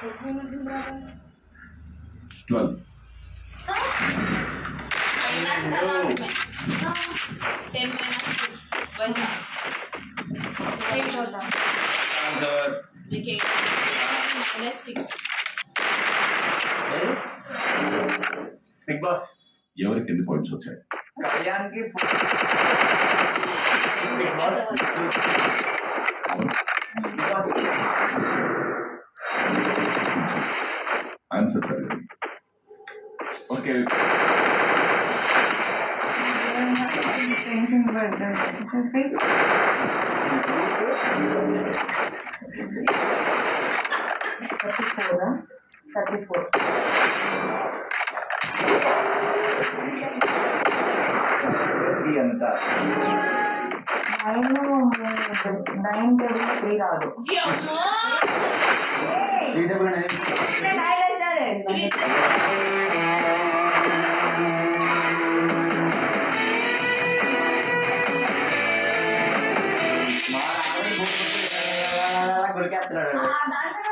12. Minus करना उसमें 10 minus 2 वैसा 8 होता देखिए माइनस 6 बिग बॉस ఎవరికి ఎన్ని పాయింట్స్ వచ్చాయి? कल्याण की बिग कैसे बॉस ఆన్సర్ సరిగ్గా. ఓకే ಅಂತ 9 3 రాదు. जी अम्मा 3 మా నాన్న కొడుకు కొడుకేస్తున్నాడు.